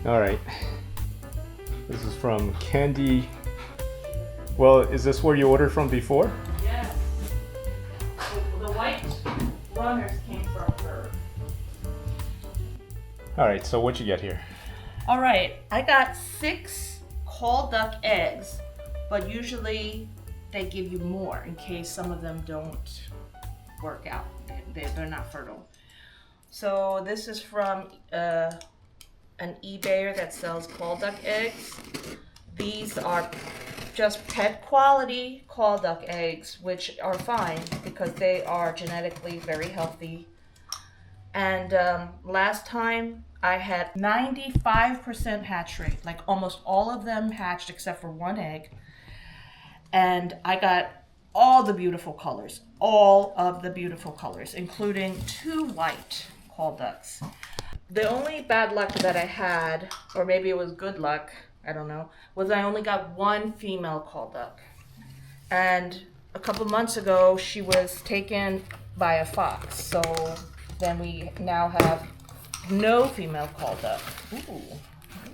All right. This is from Candy. Well, is this where you ordered from before? Yes. The white runners came from her. All right, so what'd you get here? All right, I got 6 call duck eggs, but usually they give you more in case some of them don't work out. They're not fertile. So this is from an Incubator that sells call duck eggs. These are just pet quality call duck eggs, which are fine because they are genetically very healthy. And last time I had 95% hatch rate, like almost all of them hatched except for 1 egg. And I got all the beautiful colors, including 2 white call ducks. The only bad luck that I had, or maybe it was good luck, I don't know, was I only got 1 female call duck. And a couple months ago, she was taken by a fox. So then we now have no female call duck.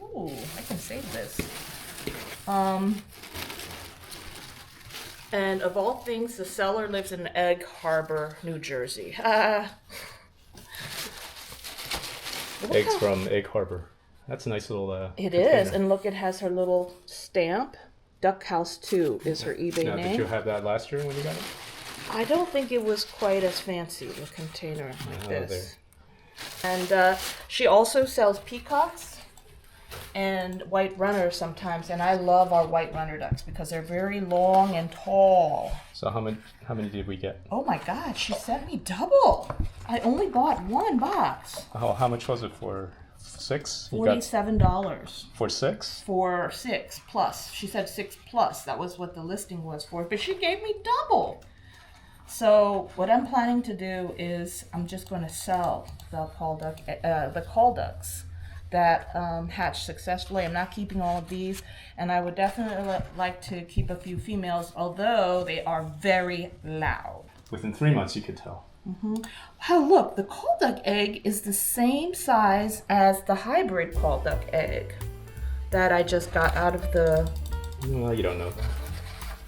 Ooh, I can save this. And of all things, the seller lives in Egg Harbor, New Jersey. Eggs from Egg Harbor. That's a nice little It container. is, and look, it has her little stamp. Duck House 2 is her eBay Now, name. did you have that last year when you got it? I don't think it was quite as fancy, the container like Oh, this. And she also sells peacocks and white runners sometimes, and I love our white runner ducks because they're very long and tall. So how many did we get? Oh my God, she sent me double. I only bought 1 box. Oh, how much was it for? 6? You got $47 for 6? for 6 plus. She said 6 plus. That was what the listing was for, but she gave me double. So what I'm planning to do is I'm just going to sell the call ducks that hatch successfully. I'm not keeping all of these, and I would definitely like to keep a few females, although they are very loud. Within 3 months, you could tell. Oh, look, the call duck egg is the same size as the hybrid call duck egg that I just got out of the... Well, you don't know that.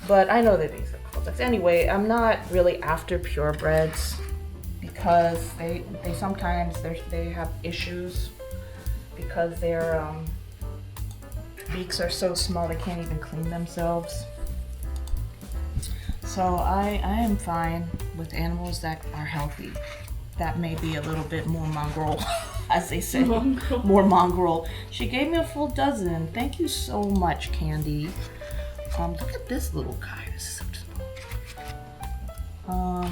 But I know that these are call ducks. Anyway, I'm not really after purebreds because they sometimes they have issues because their beaks are so small they can't even clean themselves. So I am fine with animals that are healthy. That may be a little bit more mongrel, as they say. More mongrel. She gave me a full dozen. Thank you so much, Candy. Look at this little guy. This is so small.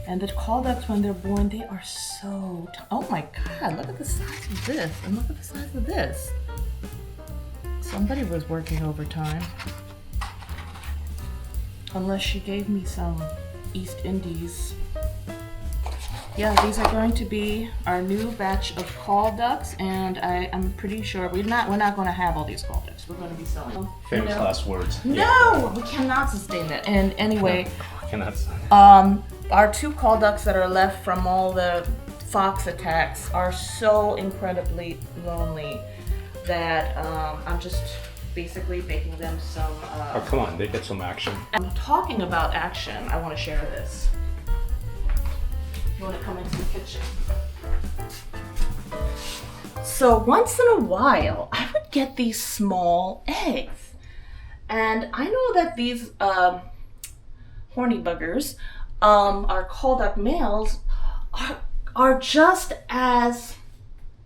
And the call ducks, when they're born, they are so... Oh my God, look at the size of this. And look at the size of this. Somebody was working overtime. Unless she gave me some East Indies. Yeah, these are going to be our new batch of call ducks, and I'm pretty sure we're not going to have all these call ducks. We're going to be selling them. Famous last words. No, we cannot sustain that. And anyway, I cannot. our 2 call ducks that are left from all the fox attacks are so incredibly lonely that I'm just basically making them some... Oh, come on, they get some action. I'm talking about action. I want to share this. You want to come into the kitchen? So once in a while, I would get these small eggs. And I know that these horny buggers, our call duck males, are just as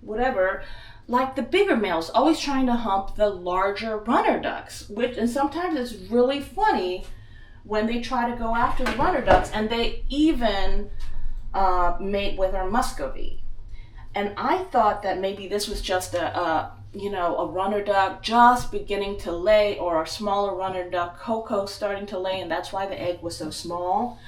whatever, like the bigger males, always trying to hump the larger runner ducks, and sometimes it's really funny when they try to go after the runner ducks, and they even mate with our muscovy. And I thought that maybe this was just a runner duck just beginning to lay, or a smaller runner duck, Coco, starting to lay, and that's why the egg was so small.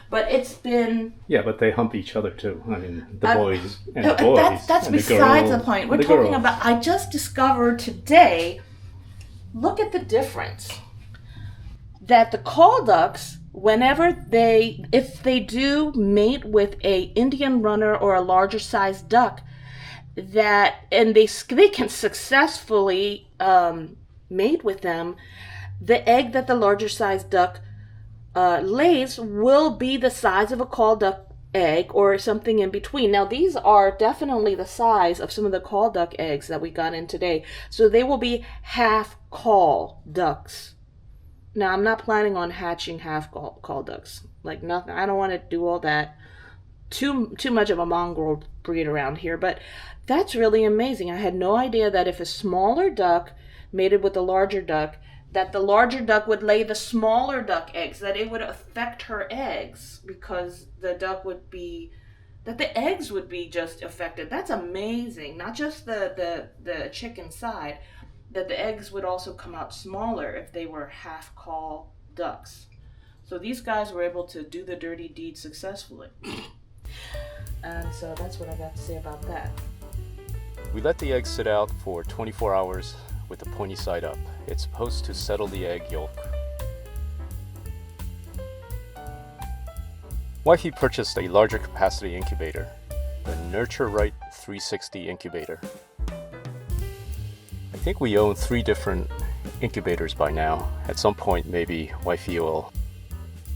But it's been... Yeah, but they hump each other too. I mean, the boys and the boys. That's and the besides girl the point. and We're the talking girl. about... I just discovered today, look at the difference. That the call ducks, if they do mate with a Indian runner or a larger sized duck, and they can successfully mate with them. The egg that the larger size duck lays will be the size of a call duck egg or something in between. Now, these are definitely the size of some of the call duck eggs that we got in today. So they will be half call ducks. Now, I'm not planning on hatching half call ducks. Like, nothing. I don't want to do all that. Too much of a mongrel breed around here, but that's really amazing. I had no idea that if a smaller duck mated with a larger duck, that the larger duck would lay the smaller duck eggs, that it would affect her eggs because the eggs would be just affected. That's amazing. Not just the chicken side, that the eggs would also come out smaller if they were half call ducks. So these guys were able to do the dirty deed successfully. And so that's what I got to say about that. We let the egg sit out for 24 hours with the pointy side up. It's supposed to settle the egg yolk. Wifey purchased a larger capacity incubator, the Nurture Right 360 incubator. I think we own 3 different incubators by now. At some point, maybe Wifey will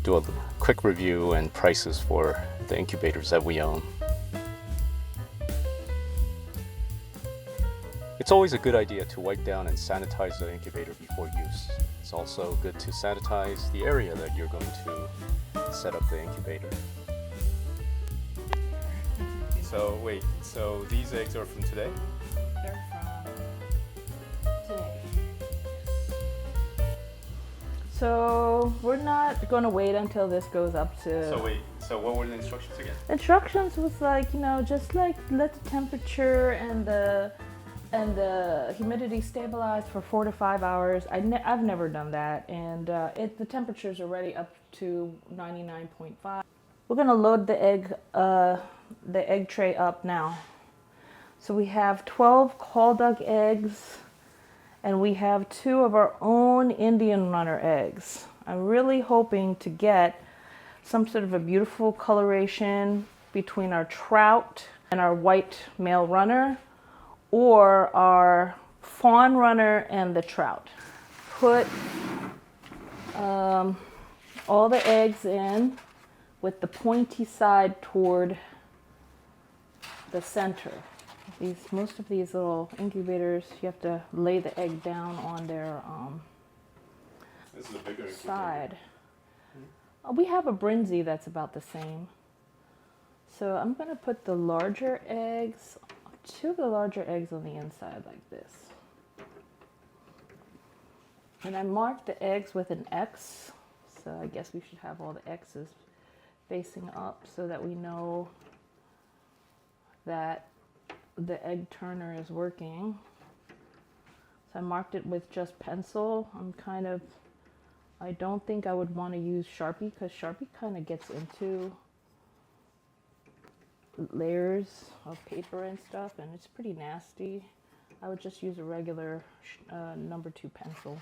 do a quick review and prices for the incubators that we own. It's always a good idea to wipe down and sanitize the incubator before use. It's also good to sanitize the area that you're going to set up the incubator. So wait, so these eggs are from today? They're from today. So we're not going to wait until this goes up to... So wait, so what were the instructions again? Instructions was like, just like let the temperature and the humidity stabilize for 4 to 5 hours. I've never done that, and the temperature's already up to 99.5. We're gonna load the egg tray up now. So we have 12 call duck eggs, and we have 2 of our own Indian runner eggs. I'm really hoping to get some sort of a beautiful coloration between our trout and our white male runner, or our fawn runner and the trout. Put all the eggs in with the pointy side toward the center. Most of these little incubators, you have to lay the egg down on their This is a bigger side. We have a Brinzy that's about the same. So I'm gonna put the larger eggs, 2 of the larger eggs on the inside like this. And I marked the eggs with an X, so I guess we should have all the X's facing up so that we know that the egg turner is working. So I marked it with just pencil. I don't think I would want to use Sharpie because Sharpie kind of gets into layers of paper and stuff, and it's pretty nasty. I would just use a regular number 2 pencil.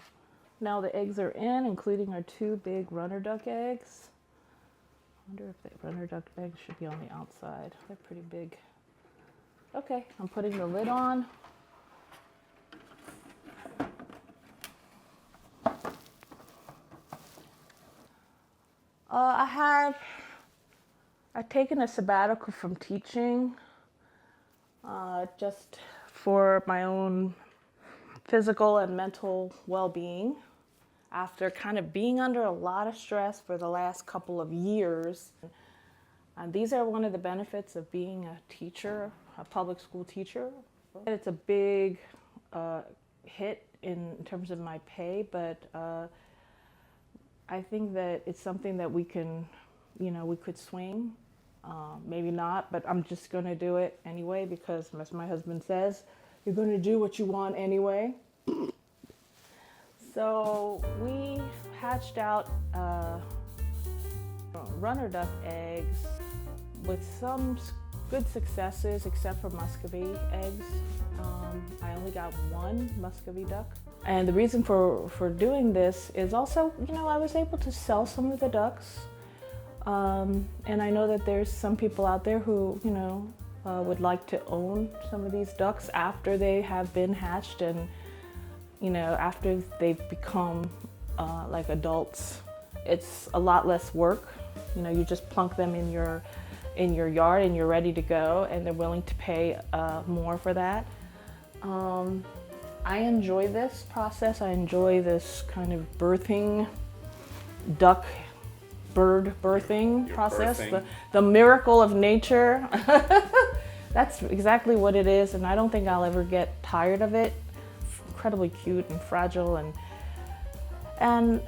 Now the eggs are in, including our 2 big runner duck eggs. I wonder if the runner duck eggs should be on the outside. They're pretty big. Okay, I'm putting the lid on. I've taken a sabbatical from teaching just for my own physical and mental well-being after kind of being under a lot of stress for the last couple of years. And these are one of the benefits of being a teacher, a public school teacher. It's a big hit in terms of my pay, but I think that it's something that we can, we could swing. Maybe not, but I'm just going to do it anyway because, as my husband says, you're going to do what you want anyway. So we hatched out runner duck eggs with some good successes, except for Muscovy eggs. I only got 1 Muscovy duck. And the reason for doing this is also, I was able to sell some of the ducks. And I know that there's some people out there who, would like to own some of these ducks after they have been hatched and, you know, after they've become like adults. It's a lot less work. You know, you just plunk them in your yard and you're ready to go, and they're willing to pay more for that. I enjoy this process. I enjoy this kind of birthing, bird birthing process, birthing. The miracle of nature. That's exactly what it is, and I don't think I'll ever get tired of it. Incredibly cute and fragile, and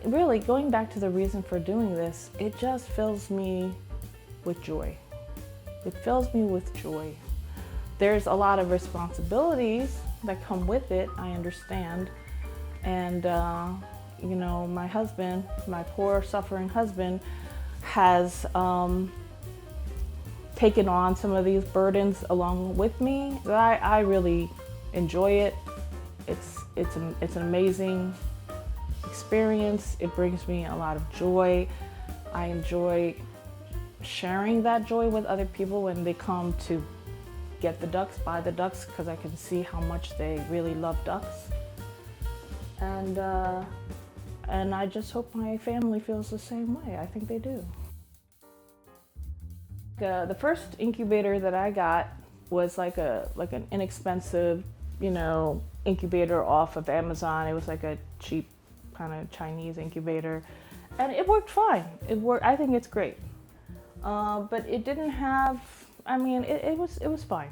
really going back to the reason for doing this, it just fills me with joy. It fills me with joy. There's a lot of responsibilities that come with it, I understand. And, you know, my husband, my poor suffering husband, has taken on some of these burdens along with me. I really enjoy it. It's an amazing experience. It brings me a lot of joy. I enjoy sharing that joy with other people when they come to get the ducks, buy the ducks, because I can see how much they really love ducks. And I just hope my family feels the same way. I think they do. The first incubator that I got was like an inexpensive, you know, incubator off of Amazon. It was like a cheap kind of Chinese incubator, and it worked fine. I think it's great. But it didn't have, I mean, it was fine.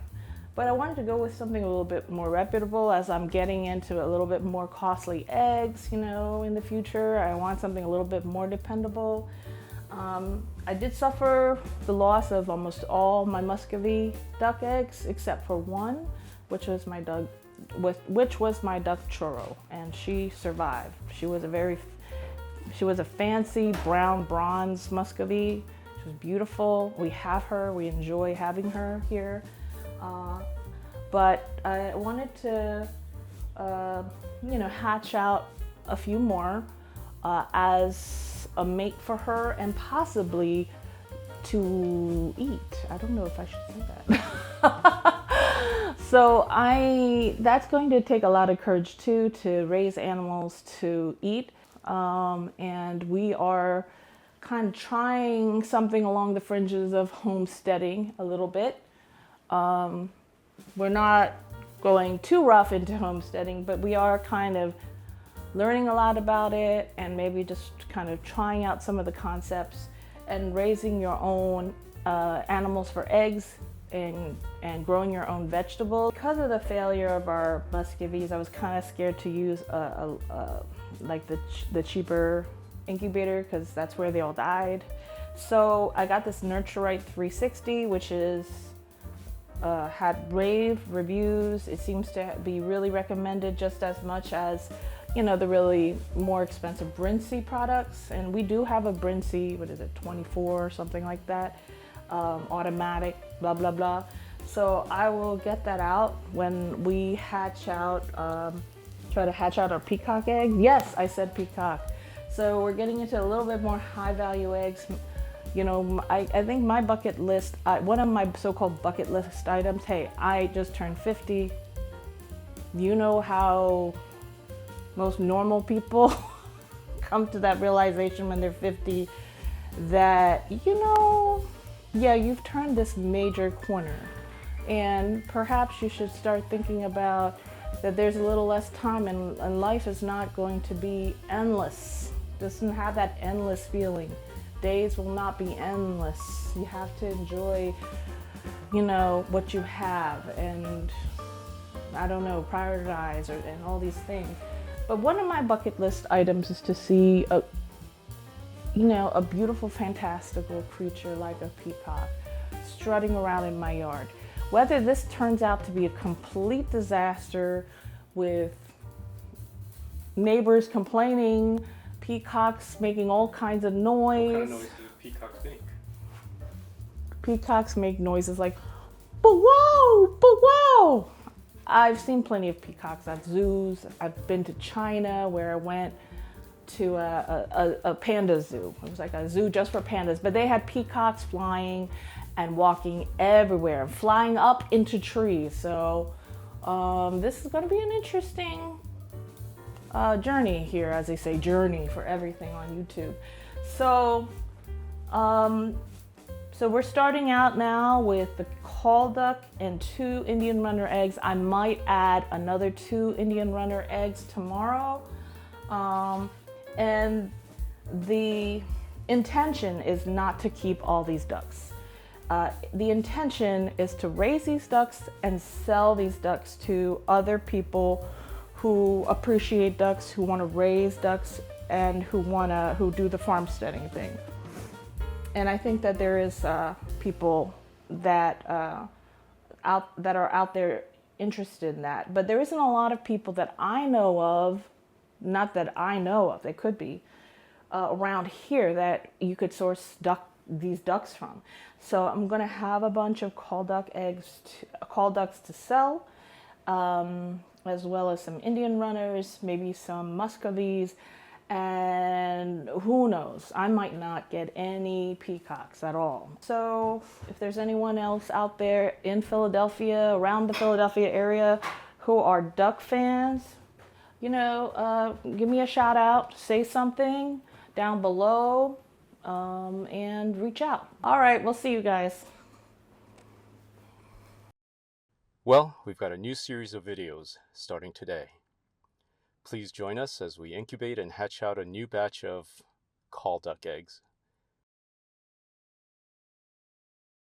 But I wanted to go with something a little bit more reputable as I'm getting into a little bit more costly eggs, you know, in the future. I want something a little bit more dependable. I did suffer the loss of almost all my Muscovy duck eggs except for one, which was my duck Churro, and she survived. She was a fancy brown bronze Muscovy. She was beautiful. We have her. We enjoy having her here. But I wanted to, you know, hatch out a few more as a mate for her and possibly to eat. I don't know if I should say that. So that's going to take a lot of courage too, to raise animals to eat. And we are kind of trying something along the fringes of homesteading a little bit. We're not going too rough into homesteading, but we are kind of learning a lot about it and maybe just kind of trying out some of the concepts and raising your own animals for eggs and growing your own vegetables. Because of the failure of our Muscovies, I was kind of scared to use like the cheaper incubator because that's where they all died. So I got this Nurture Right 360, which is had rave reviews. It seems to be really recommended just as much as, you know, the really more expensive Brinsea products. And we do have a Brinsea, what is it, 24 or something like that, automatic, blah, blah, blah. So I will get that out when we hatch out, try to hatch out our peacock eggs. Yes, I said peacock. So we're getting into a little bit more high value eggs. You know, I think my bucket list, one of my so-called bucket list items, hey, I just turned 50. You know how most normal people come to that realization when they're 50 that, you know, yeah, you've turned this major corner. And perhaps you should start thinking about that there's a little less time and life is not going to be endless. Doesn't have that endless feeling. Days will not be endless. You have to enjoy, you know, what you have and, I don't know, prioritize and all these things. But one of my bucket list items is to see a beautiful, fantastical creature like a peacock strutting around in my yard. Whether this turns out to be a complete disaster with neighbors complaining, peacocks making all kinds of noise. What kind of noise do peacocks make? Peacocks make noises like, "Bow-wow, bow-wow." I've seen plenty of peacocks at zoos. I've been to China where I went to a panda zoo. It was like a zoo just for pandas, but they had peacocks flying and walking everywhere and flying up into trees. So this is going to be an interesting journey here, as they say, journey for everything on YouTube. So so we're starting out now with the call duck and 2 Indian runner eggs. I might add another 2 Indian runner eggs tomorrow. And the intention is not to keep all these ducks. The intention is to raise these ducks and sell these ducks to other people who appreciate ducks, who want to raise ducks, and who do the farmsteading thing. And I think that there is people that are out there interested in that, but there isn't a lot of people that I know of. Not that I know of. They could be around here that you could source these ducks from. So I'm going to have a bunch of call ducks to sell, as well as some Indian runners, maybe some Muscovies. And who knows, I might not get any peacocks at all. So if there's anyone else out there in Philadelphia, around the Philadelphia area, who are duck fans, you know, give me a shout out, say something down below, and reach out. All right, we'll see you guys. Well, we've got a new series of videos starting today. Please join us as we incubate and hatch out a new batch of call duck eggs.